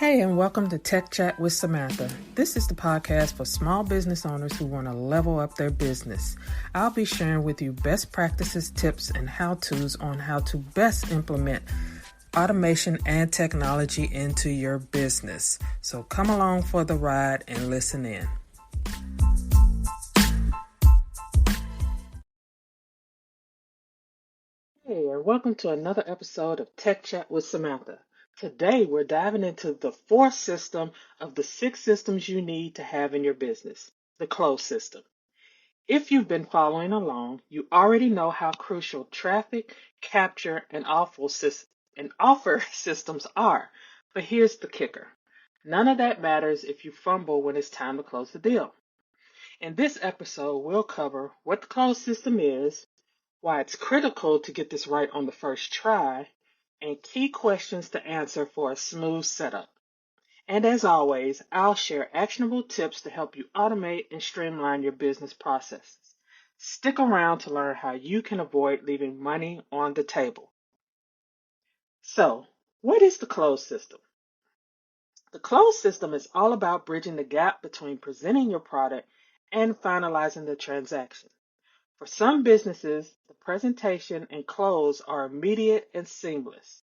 Hey, and welcome to Tech Chat with Samantha. This is the podcast for small business owners who want to level up their business. I'll be sharing with you best practices, tips, and how-tos on how to best implement automation and technology into your business. So come along for the ride and listen in. Hey, and welcome to another episode of Tech Chat with Samantha. Today, we're diving into the fourth system of the 6 systems you need to have in your business, the close system. If you've been following along, you already know how crucial traffic, capture, and offer systems are. But here's the kicker. None of that matters if you fumble when it's time to close the deal. In this episode, we'll cover what the close system is, why it's critical to get this right on the first try, and key questions to answer for a smooth setup. And as always, I'll share actionable tips to help you automate and streamline your business processes. Stick around to learn how you can avoid leaving money on the table. So, what is the closed system? The closed system is all about bridging the gap between presenting your product and finalizing the transaction. For some businesses, the presentation and close are immediate and seamless.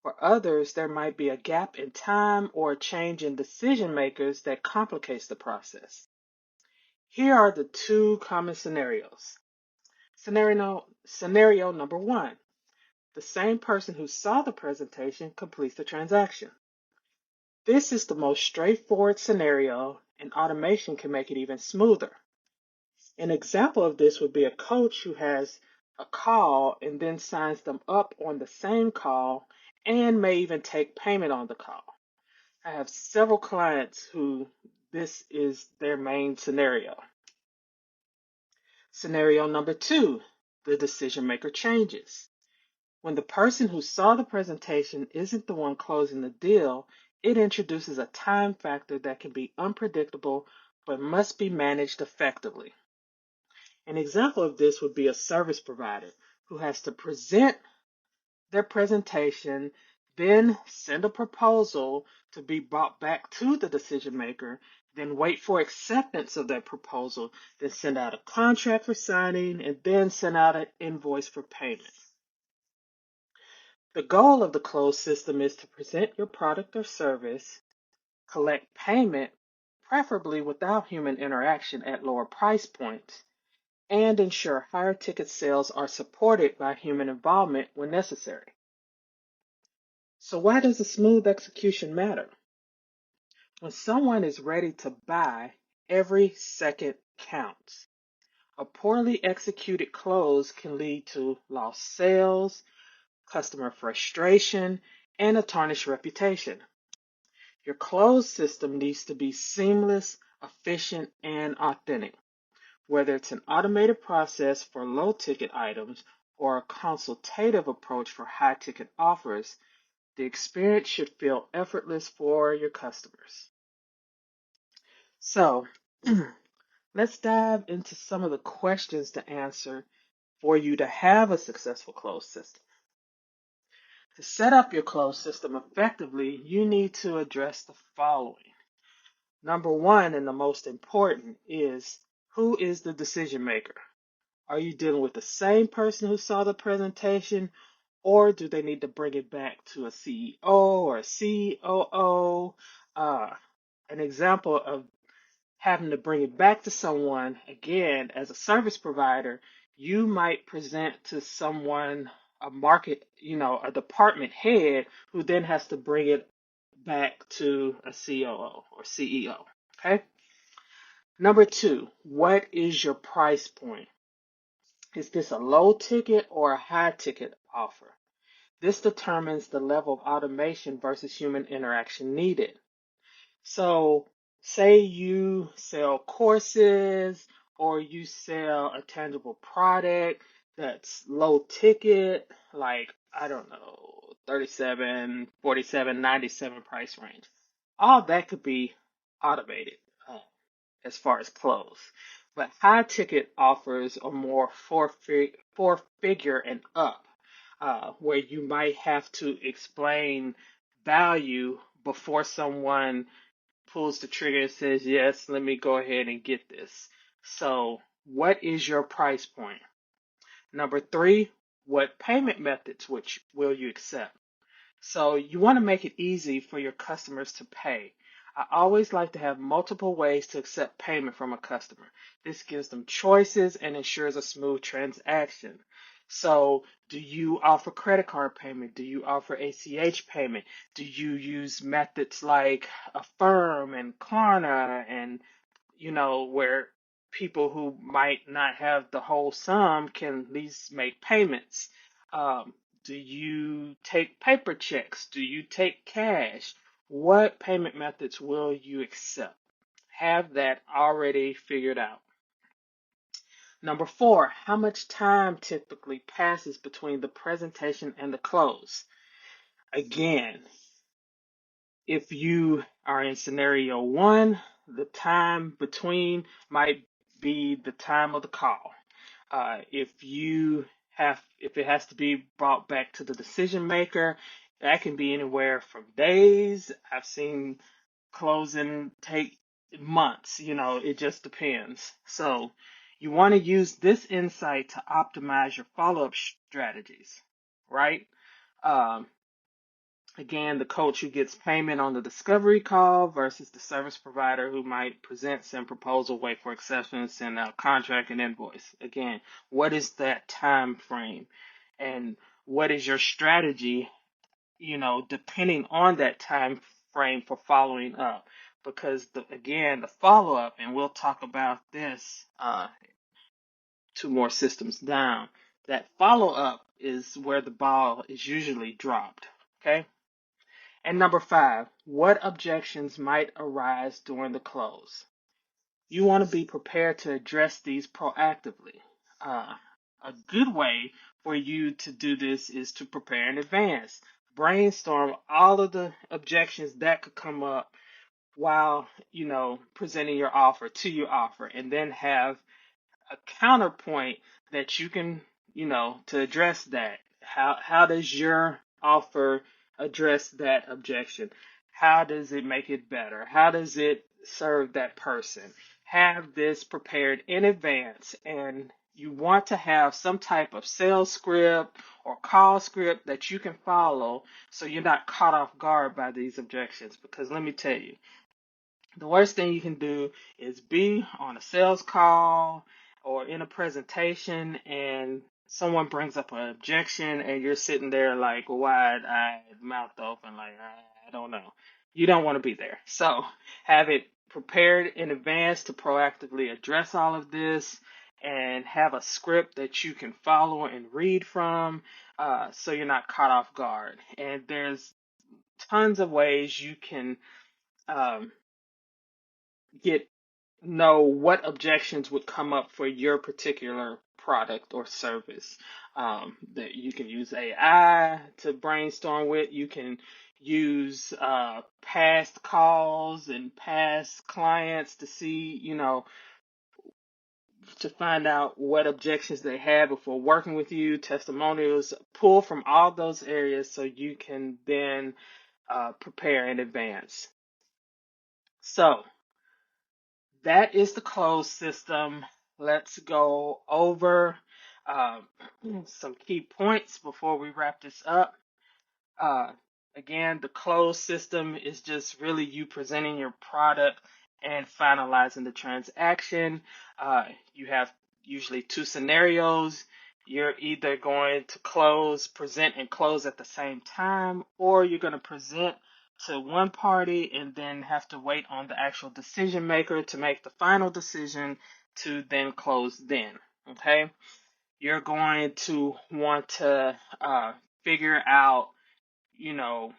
For others, there might be a gap in time or a change in decision makers that complicates the process. Here are the 2 common scenarios. Scenario number 1. The same person who saw the presentation completes the transaction. This is the most straightforward scenario, and automation can make it even smoother. An example of this would be a coach who has a call and then signs them up on the same call and may even take payment on the call. I have several clients who this is their main scenario. Scenario number 2, the decision maker changes. When the person who saw the presentation isn't the one closing the deal, it introduces a time factor that can be unpredictable but must be managed effectively. An example of this would be a service provider who has to present their presentation, then send a proposal to be brought back to the decision maker, then wait for acceptance of that proposal, then send out a contract for signing, and then send out an invoice for payment. The goal of the closed system is to present your product or service, collect payment, preferably without human interaction at lower price points, and ensure higher ticket sales are supported by human involvement when necessary. So why does a smooth execution matter? When someone is ready to buy, every second counts. A poorly executed close can lead to lost sales, customer frustration, and a tarnished reputation. Your close system needs to be seamless, efficient, and authentic. Whether it's an automated process for low-ticket items or a consultative approach for high-ticket offers, the experience should feel effortless for your customers. So, let's dive into some of the questions to answer for you to have a successful closed system. To set up your closed system effectively, you need to address the following. Number 1, and the most important, is who is the decision maker? Are you dealing with the same person who saw the presentation, or do they need to bring it back to a CEO or a COO? An example of having to bring it back to someone, again, as a service provider, you might present to someone, a department head who then has to bring it back to a COO or CEO, okay? Number 2, what is your price point? Is this a low ticket or a high ticket offer? This determines the level of automation versus human interaction needed. So, say you sell courses or you sell a tangible product that's low ticket, like, I don't know, 37, 47, 97 price range. All that could be automated as far as close. But high ticket offers are more four figure and up, where you might have to explain value before someone pulls the trigger and says, yes, let me go ahead and get this. So, what is your price point? Number three, what payment methods which will you accept? So you want to make it easy for your customers to pay. I always like to have multiple ways to accept payment from a customer. This gives them choices and ensures a smooth transaction. So, do you offer credit card payment? Do you offer ACH payment? Do you use methods like Affirm and Klarna and where people who might not have the whole sum can at least make payments. Um, do you take paper checks? Do you take cash? What payment methods will you accept? Have that already figured out. Number four, how much time typically passes between the presentation and the close? Again, if you are in scenario one, the time between might be the time of the call. If it has to be brought back to the decision maker, that can be anywhere from days. I've seen closing take months. It just depends. So you want to use this insight to optimize your follow-up strategies, right? Um, Again, the coach who gets payment on the discovery call versus the service provider who might present some proposal, wait for acceptance, send out contract and invoice. Again, what is that time frame? And what is your strategy, depending on that time frame for following up? Because the follow up, and we'll talk about this two more systems down, that follow up is where the ball is usually dropped. Okay? And number five, what objections might arise during the close? You want to be prepared to address these proactively. A good way for you to do this is to prepare in advance. Brainstorm all of the objections that could come up while, presenting your offer, and then have a counterpoint that you can, to address that. How does your offer address that objection? How does it make it better? How does it serve that person? Have this prepared in advance, and you want to have some type of sales script or call script that you can follow so you're not caught off guard by these objections. Because let me tell you, the worst thing you can do is be on a sales call or in a presentation and someone brings up an objection and you're sitting there like wide-eyed, mouth open, like, I don't know. You don't want to be there. So have it prepared in advance to proactively address all of this and have a script that you can follow and read from so you're not caught off guard. And there's tons of ways you can um, get know what objections would come up for your particular product or service. That you can use AI to brainstorm with. You can use past calls and past clients to see, to find out what objections they had before working with you, testimonials, pull from all those areas so you can then prepare in advance. So, that is the closed system. Let's go over um, some key points before we wrap this up. Uh, Again, the closed system is just really you presenting your product and finalizing the transaction. You have usually two scenarios. You're either going to present and close at the same time, or you're going to present to one party and then have to wait on the actual decision maker to make the final decision to then close then. Okay? You're going to want to figure out, you know,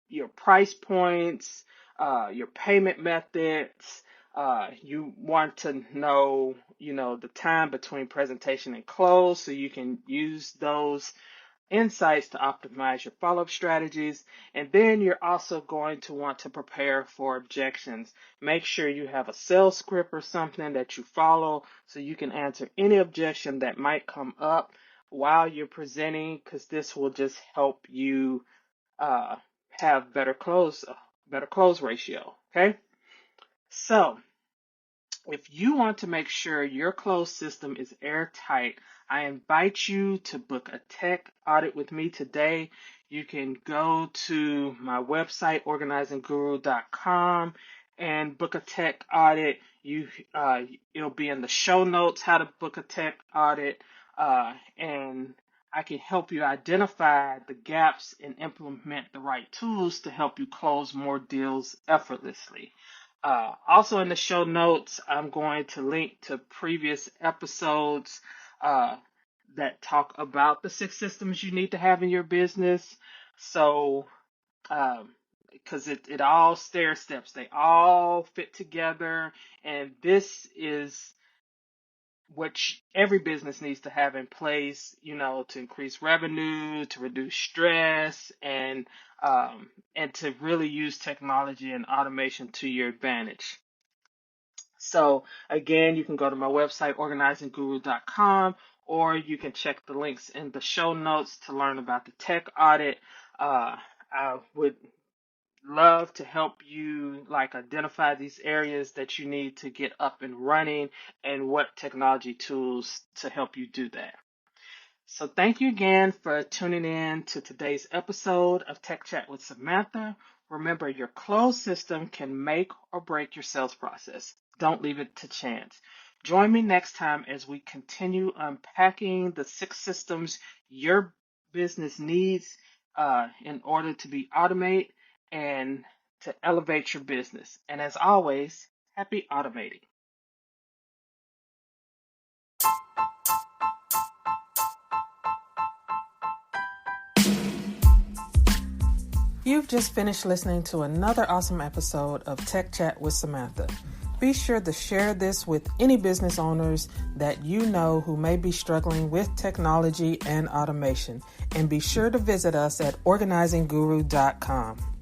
your price points, your payment methods. You want to know, the time between presentation and close so you can use those insights to optimize your follow-up strategies. And then you're also going to want to prepare for objections. Make sure you have a sales script or something that you follow so you can answer any objection that might come up while you're presenting, because this will just help you have better close ratio. Okay, so if you want to make sure your close system is airtight, I invite you to book a tech audit with me today. You can go to my website, organizingguru.com, and book a tech audit. It'll be in the show notes how to book a tech audit, and I can help you identify the gaps and implement the right tools to help you close more deals effortlessly. Also in the show notes, I'm going to link to previous episodes that talk about the 6 systems you need to have in your business. So, because it all stair steps, they all fit together, and this is what every business needs to have in place, to increase revenue, to reduce stress, and to really use technology and automation to your advantage. So again, you can go to my website, organizingguru.com, or you can check the links in the show notes to learn about the tech audit. I would love to help you identify these areas that you need to get up and running and what technology tools to help you do that. So thank you again for tuning in to today's episode of Tech Chat with Samantha. Remember, your closed system can make or break your sales process. Don't leave it to chance. Join me next time as we continue unpacking the 6 systems your business needs in order to be automated and to elevate your business. And as always, happy automating. You've just finished listening to another awesome episode of Tech Chat with Samantha. Be sure to share this with any business owners that you know who may be struggling with technology and automation. And be sure to visit us at organizingguru.com.